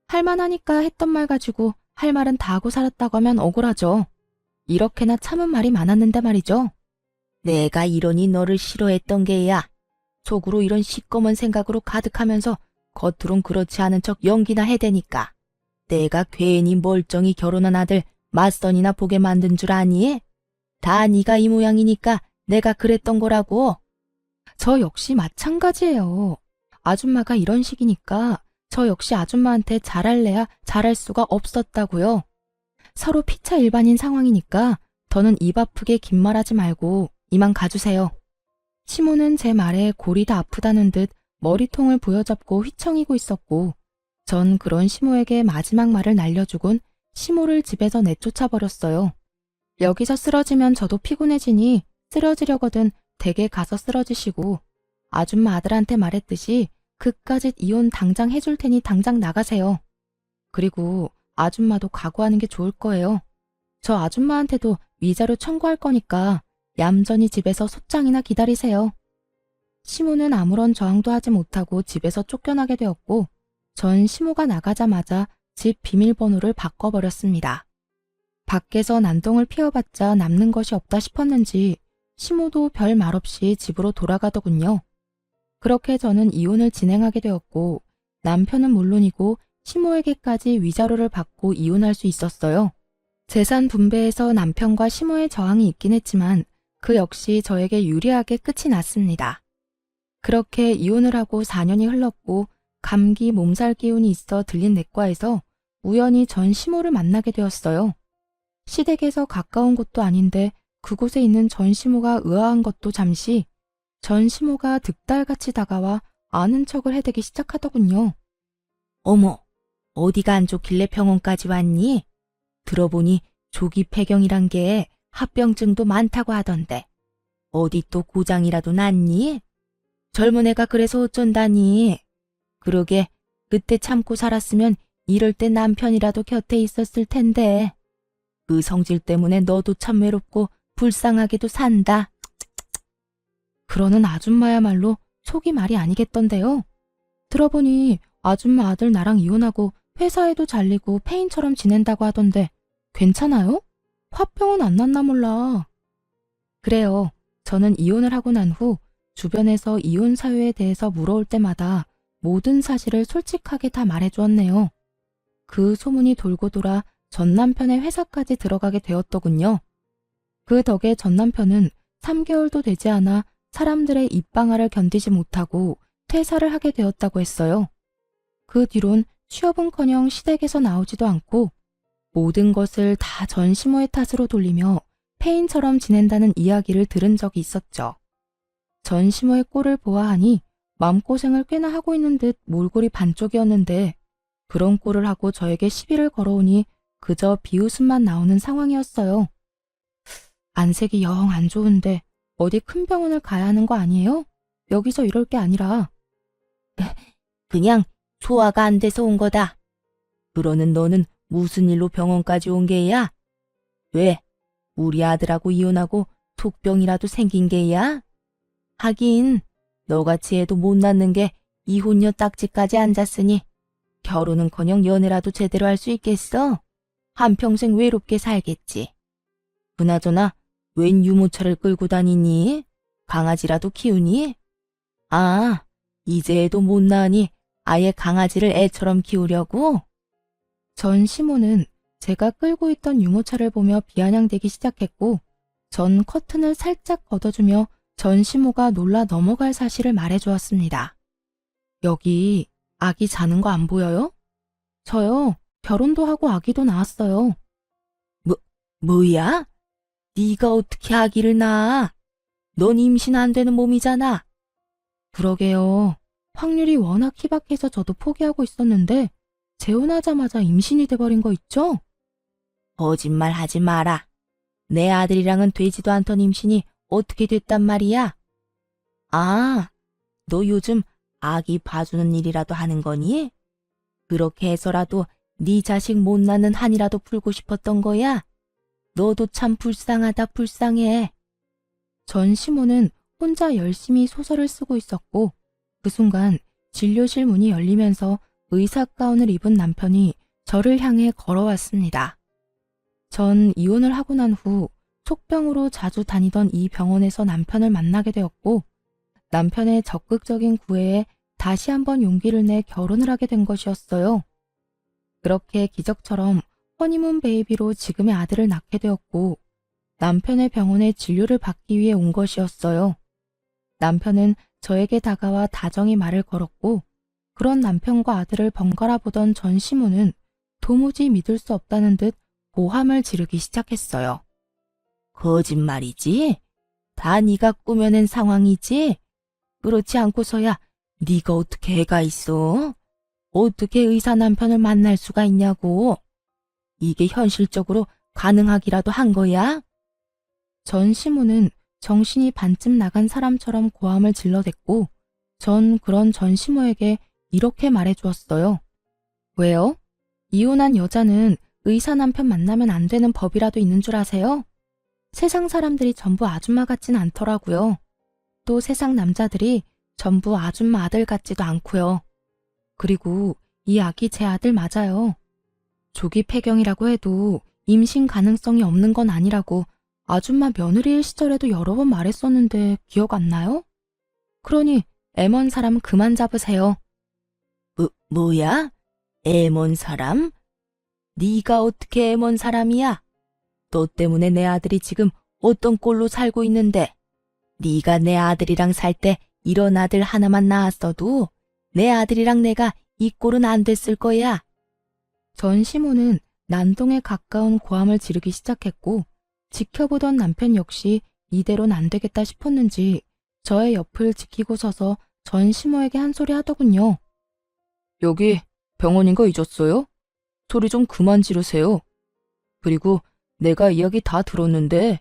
할만하니까 했던 말 가지고 할 말은 다 하고 살았다고 하면 억울하죠. 이렇게나 참은 말이 많았는데 말이죠. 내가 이러니 너를 싫어했던 게야. 속으로 이런 시꺼먼 생각으로 가득하면서 겉으론 그렇지 않은 척 연기나 해대니까. 내가 괜히 멀쩡히 결혼한 아들 맞선이나 보게 만든 줄 아니? 다 네가 이 모양이니까 내가 그랬던 거라고. 저 역시 마찬가지예요. 아줌마가 이런 식이니까 저 역시 아줌마한테 잘할래야 잘할 수가 없었다고요. 서로 피차 일반인 상황이니까 더는 입 아프게 긴 말하지 말고 이만 가주세요. 시모는 제 말에 골이 다 아프다는 듯 머리통을 부여잡고 휘청이고 있었고, 전 그런 시모에게 마지막 말을 날려주곤 시모를 집에서 내쫓아 버렸어요. 여기서 쓰러지면 저도 피곤해지니 쓰러지려거든 댁에 가서 쓰러지시고, 아줌마 아들한테 말했듯이 그까짓 이혼 당장 해줄 테니 당장 나가세요. 그리고 아줌마도 각오하는 게 좋을 거예요. 저 아줌마한테도 위자료 청구할 거니까 얌전히 집에서 소장이나 기다리세요. 시모는 아무런 저항도 하지 못하고 집에서 쫓겨나게 되었고, 전 시모가 나가자마자 집 비밀번호를 바꿔버렸습니다. 밖에서 난동을 피워봤자 남는 것이 없다 싶었는지 시모도 별 말 없이 집으로 돌아가더군요. 그렇게 저는 이혼을 진행하게 되었고, 남편은 물론이고 시모에게까지 위자료를 받고 이혼할 수 있었어요. 재산 분배에서 남편과 시모의 저항이 있긴 했지만 그 역시 저에게 유리하게 끝이 났습니다. 그렇게 이혼을 하고 4년이 흘렀고, 감기 몸살 기운이 있어 들린 내과에서 우연히 전 시모를 만나게 되었어요. 시댁에서 가까운 곳도 아닌데 그곳에 있는 전 시모가 의아한 것도 잠시, 전 시모가 득달같이 다가와 아는 척을 해대기 시작하더군요. 어머, 어디가 안 좋길래 병원까지 왔니? 들어보니 조기 폐경이란 게 합병증도 많다고 하던데. 어디 또 고장이라도 났니? 젊은 애가 그래서 어쩐다니. 그러게 그때 참고 살았으면 이럴 때 남편이라도 곁에 있었을 텐데. 그 성질 때문에 너도 참 외롭고 불쌍하게도 산다. 그러는 아줌마야말로 속이 말이 아니겠던데요. 들어보니 아줌마 아들 나랑 이혼하고 회사에도 잘리고 폐인처럼 지낸다고 하던데 괜찮아요? 화병은 안 났나 몰라. 그래요. 저는 이혼을 하고 난 후 주변에서 이혼 사유에 대해서 물어올 때마다 모든 사실을 솔직하게 다 말해주었네요. 그 소문이 돌고 돌아 전 남편의 회사까지 들어가게 되었더군요. 그 덕에 전 남편은 3개월도 되지 않아 사람들의 입방아를 견디지 못하고 퇴사를 하게 되었다고 했어요. 그 뒤론 취업은커녕 시댁에서 나오지도 않고 모든 것을 다 전 시모의 탓으로 돌리며 폐인처럼 지낸다는 이야기를 들은 적이 있었죠. 전 시모의 꼴을 보아하니 마음고생을 꽤나 하고 있는 듯 몰골이 반쪽이었는데, 그런 꼴을 하고 저에게 시비를 걸어오니 그저 비웃음만 나오는 상황이었어요. 안색이 영 안 좋은데 어디 큰 병원을 가야 하는 거 아니에요? 여기서 이럴 게 아니라. 그냥 소화가 안 돼서 온 거다. 그러는 너는 무슨 일로 병원까지 온 게야? 왜? 우리 아들하고 이혼하고 톡병이라도 생긴 게야? 하긴 너같이 애도 못 낳는 게 이혼녀 딱지까지 앉았으니 결혼은커녕 연애라도 제대로 할 수 있겠어? 한평생 외롭게 살겠지. 그나저나 웬 유모차를 끌고 다니니? 강아지라도 키우니? 아, 이제 애도 못 낳으니 아예 강아지를 애처럼 키우려고? 전 시모는 제가 끌고 있던 유모차를 보며 비아냥대기 시작했고, 전 커튼을 살짝 걷어주며 전 시모가 놀라 넘어갈 사실을 말해주었습니다. 여기 아기 자는 거 안 보여요? 저요. 결혼도 하고 아기도 낳았어요. 뭐야? 네가 어떻게 아기를 낳아? 넌 임신 안 되는 몸이잖아. 그러게요. 확률이 워낙 희박해서 저도 포기하고 있었는데 재혼하자마자 임신이 돼버린 거 있죠? 거짓말 하지 마라. 내 아들이랑은 되지도 않던 임신이 어떻게 됐단 말이야? 아, 너 요즘 아기 봐주는 일이라도 하는 거니? 그렇게 해서라도 네 자식 못 낳는 한이라도 풀고 싶었던 거야? 너도 참 불쌍하다, 불쌍해. 전 시모는 혼자 열심히 소설을 쓰고 있었고 그 순간 진료실 문이 열리면서 의사 가운을 입은 남편이 저를 향해 걸어왔습니다. 전 이혼을 하고 난 후 속병으로 자주 다니던 이 병원에서 남편을 만나게 되었고 남편의 적극적인 구애에 다시 한번 용기를 내 결혼을 하게 된 것이었어요. 그렇게 기적처럼 허니문 베이비로 지금의 아들을 낳게 되었고 남편의 병원에 진료를 받기 위해 온 것이었어요. 남편은 저에게 다가와 다정히 말을 걸었고 그런 남편과 아들을 번갈아 보던 전 시모는 도무지 믿을 수 없다는 듯 고함을 지르기 시작했어요. 거짓말이지? 다 네가 꾸며낸 상황이지? 그렇지 않고서야 네가 어떻게 애가 있어? 어떻게 의사 남편을 만날 수가 있냐고? 이게 현실적으로 가능하기라도 한 거야? 전 시모는 정신이 반쯤 나간 사람처럼 고함을 질러댔고 전 그런 전 시모에게 이렇게 말해주었어요. 왜요? 이혼한 여자는 의사 남편 만나면 안 되는 법이라도 있는 줄 아세요? 세상 사람들이 전부 아줌마 같진 않더라고요. 또 세상 남자들이 전부 아줌마 아들 같지도 않고요. 그리고 이 아기 제 아들 맞아요. 조기 폐경이라고 해도 임신 가능성이 없는 건 아니라고 아줌마 며느리일 시절에도 여러 번 말했었는데 기억 안 나요? 그러니 애먼 사람 그만 잡으세요. 뭐야? 애먼 사람? 네가 어떻게 애먼 사람이야? 너 때문에 내 아들이 지금 어떤 꼴로 살고 있는데 네가 내 아들이랑 살 때 이런 아들 하나만 낳았어도 내 아들이랑 내가 이 꼴은 안 됐을 거야. 전 시모는 난동에 가까운 고함을 지르기 시작했고 지켜보던 남편 역시 이대로는 안 되겠다 싶었는지 저의 옆을 지키고 서서 전 시모에게 한 소리 하더군요. 여기 병원인 거 잊었어요? 소리 좀 그만 지르세요. 그리고 내가 이야기 다 들었는데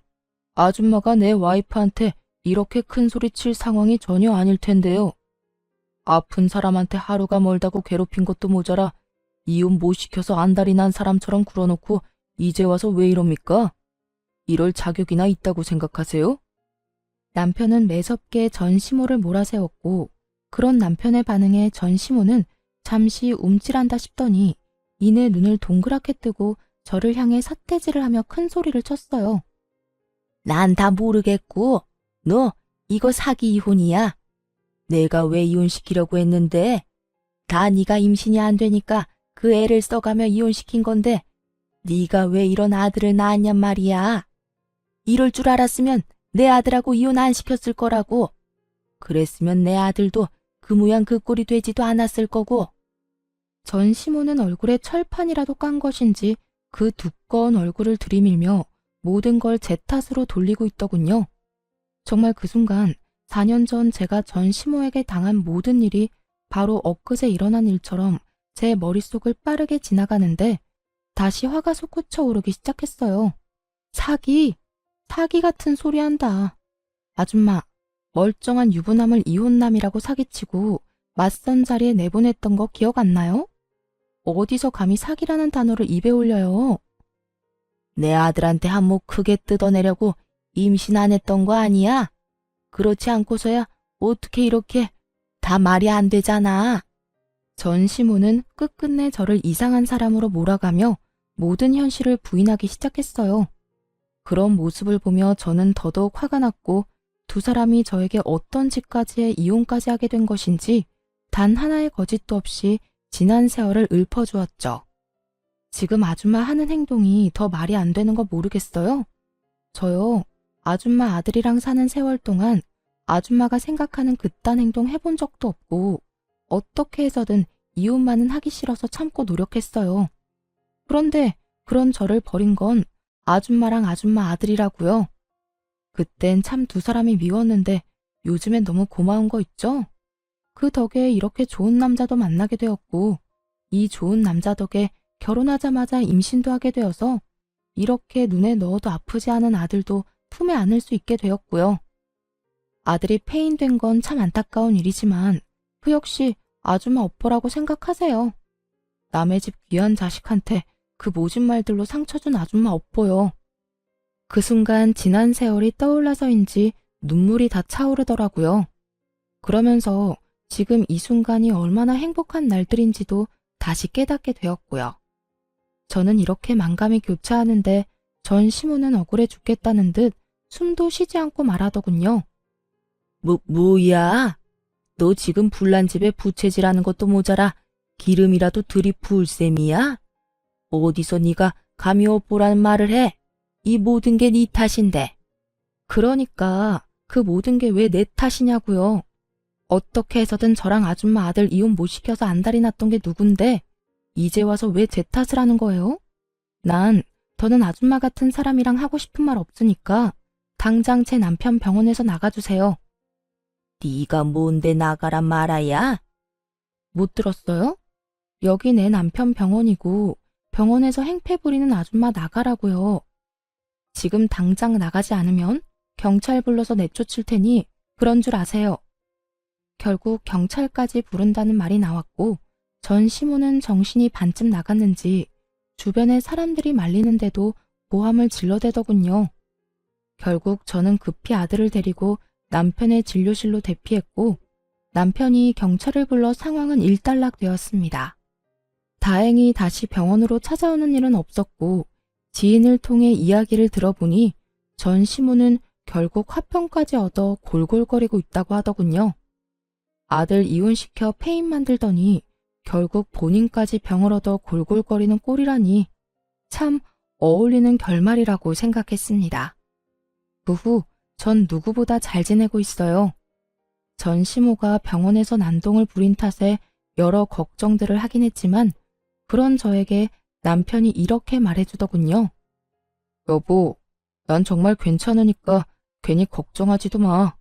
아줌마가 내 와이프한테 이렇게 큰 소리 칠 상황이 전혀 아닐 텐데요. 아픈 사람한테 하루가 멀다고 괴롭힌 것도 모자라 이혼 못 시켜서 안달이 난 사람처럼 굴어놓고 이제 와서 왜 이럽니까? 이럴 자격이나 있다고 생각하세요? 남편은 매섭게 전 시모를 몰아세웠고 그런 남편의 반응에 전 시모는 잠시 움찔한다 싶더니 이내 눈을 동그랗게 뜨고 저를 향해 삿대질을 하며 큰 소리를 쳤어요. 난 다 모르겠고 너 이거 사기 이혼이야. 내가 왜 이혼시키려고 했는데 다 네가 임신이 안 되니까 그 애를 써가며 이혼시킨 건데 네가 왜 이런 아들을 낳았냔 말이야. 이럴 줄 알았으면 내 아들하고 이혼 안 시켰을 거라고. 그랬으면 내 아들도 그 모양 그 꼴이 되지도 않았을 거고. 전 시모는 얼굴에 철판이라도 깐 것인지 그 두꺼운 얼굴을 들이밀며 모든 걸 제 탓으로 돌리고 있더군요. 정말 그 순간 4년 전 제가 전 시모에게 당한 모든 일이 바로 엊그제 일어난 일처럼 제 머릿속을 빠르게 지나가는데 다시 화가 솟구쳐 오르기 시작했어요. 사기 같은 소리 한다. 아줌마, 멀쩡한 유부남을 이혼남이라고 사기치고 맞선 자리에 내보냈던 거 기억 안 나요? 어디서 감히 사기라는 단어를 입에 올려요. 내 아들한테 한몫 크게 뜯어내려고 임신 안 했던 거 아니야? 그렇지 않고서야 어떻게 이렇게 다 말이 안 되잖아. 전 시모는 끝끝내 저를 이상한 사람으로 몰아가며 모든 현실을 부인하기 시작했어요. 그런 모습을 보며 저는 더더욱 화가 났고 두 사람이 저에게 어떤 짓까지에 이혼까지 하게 된 것인지 단 하나의 거짓도 없이 지난 세월을 읊어주었죠. 지금 아줌마 하는 행동이 더 말이 안 되는 거 모르겠어요? 저요, 아줌마 아들이랑 사는 세월 동안 아줌마가 생각하는 그딴 행동 해본 적도 없고 어떻게 해서든 이혼만은 하기 싫어서 참고 노력했어요. 그런데 그런 저를 버린 건 아줌마랑 아줌마 아들이라고요. 그땐 참 두 사람이 미웠는데 요즘엔 너무 고마운 거 있죠? 그 덕에 이렇게 좋은 남자도 만나게 되었고 이 좋은 남자 덕에 결혼하자마자 임신도 하게 되어서 이렇게 눈에 넣어도 아프지 않은 아들도 품에 안을 수 있게 되었고요. 아들이 폐인된 건 참 안타까운 일이지만 그 역시 아줌마 업보라고 생각하세요. 남의 집 귀한 자식한테 그 모진 말들로 상처 준 아줌마 업보요. 그 순간 지난 세월이 떠올라서인지 눈물이 다 차오르더라고요. 그러면서 지금 이 순간이 얼마나 행복한 날들인지도 다시 깨닫게 되었고요. 저는 이렇게 만감이 교차하는데 전 시모는 억울해 죽겠다는 듯 숨도 쉬지 않고 말하더군요. 뭐야? 너 지금 불난 집에 부채질하는 것도 모자라 기름이라도 들이부을 셈이야? 어디서 네가 감히 업보라는 말을 해? 이 모든 게 네 탓인데. 그러니까 그 모든 게 왜 내 탓이냐고요. 어떻게 해서든 저랑 아줌마 아들 이혼 못 시켜서 안달이 났던 게 누군데 이제 와서 왜 제 탓을 하는 거예요? 난 더는 아줌마 같은 사람이랑 하고 싶은 말 없으니까 당장 제 남편 병원에서 나가주세요. 네가 뭔데 나가란 말아야? 못 들었어요? 여기 내 남편 병원이고 병원에서 행패 부리는 아줌마 나가라고요. 지금 당장 나가지 않으면 경찰 불러서 내쫓을 테니 그런 줄 아세요. 결국 경찰까지 부른다는 말이 나왔고 전 시모는 정신이 반쯤 나갔는지 주변에 사람들이 말리는데도 고함을 질러대더군요. 결국 저는 급히 아들을 데리고 남편의 진료실로 대피했고 남편이 경찰을 불러 상황은 일단락되었습니다. 다행히 다시 병원으로 찾아오는 일은 없었고 지인을 통해 이야기를 들어보니 전 시모는 결국 화평까지 얻어 골골거리고 있다고 하더군요. 아들 이혼시켜 폐인 만들더니 결국 본인까지 병을 얻어 골골거리는 꼴이라니 참 어울리는 결말이라고 생각했습니다. 그 후 전 누구보다 잘 지내고 있어요. 전 시모가 병원에서 난동을 부린 탓에 여러 걱정들을 하긴 했지만 그런 저에게 남편이 이렇게 말해주더군요. 여보, 난 정말 괜찮으니까 괜히 걱정하지도 마.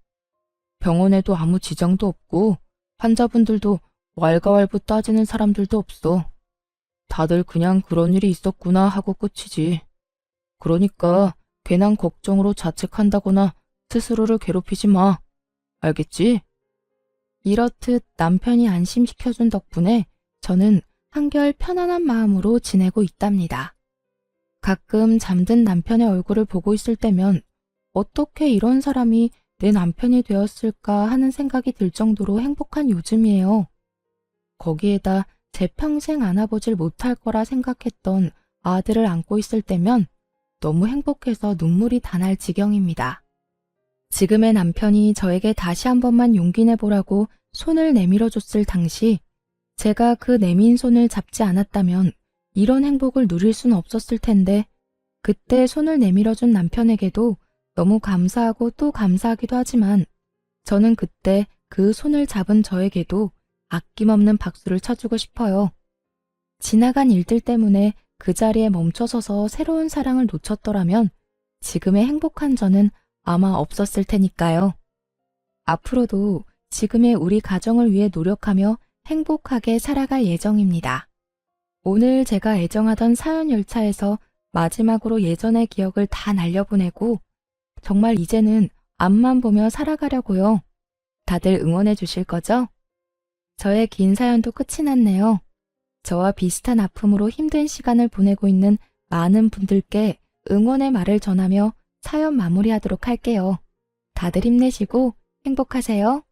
병원에도 아무 지장도 없고 환자분들도 왈가왈부 따지는 사람들도 없어. 다들 그냥 그런 일이 있었구나 하고 끝이지. 그러니까 괜한 걱정으로 자책한다거나 스스로를 괴롭히지 마. 알겠지? 이렇듯 남편이 안심시켜준 덕분에 저는 한결 편안한 마음으로 지내고 있답니다. 가끔 잠든 남편의 얼굴을 보고 있을 때면 어떻게 이런 사람이 내 남편이 되었을까 하는 생각이 들 정도로 행복한 요즘이에요. 거기에다 제 평생 안아보질 못할 거라 생각했던 아들을 안고 있을 때면 너무 행복해서 눈물이 다 날 지경입니다. 지금의 남편이 저에게 다시 한 번만 용기 내보라고 손을 내밀어 줬을 당시 제가 그 내민 손을 잡지 않았다면 이런 행복을 누릴 수는 없었을 텐데 그때 손을 내밀어 준 남편에게도 너무 감사하고 또 감사하기도 하지만 저는 그때 그 손을 잡은 저에게도 아낌없는 박수를 쳐주고 싶어요. 지나간 일들 때문에 그 자리에 멈춰서서 새로운 사랑을 놓쳤더라면 지금의 행복한 저는 아마 없었을 테니까요. 앞으로도 지금의 우리 가정을 위해 노력하며 행복하게 살아갈 예정입니다. 오늘 제가 애정하던 사연 열차에서 마지막으로 예전의 기억을 다 날려보내고 정말 이제는 앞만 보며 살아가려고요. 다들 응원해 주실 거죠? 저의 긴 사연도 끝이 났네요. 저와 비슷한 아픔으로 힘든 시간을 보내고 있는 많은 분들께 응원의 말을 전하며 사연 마무리하도록 할게요. 다들 힘내시고 행복하세요.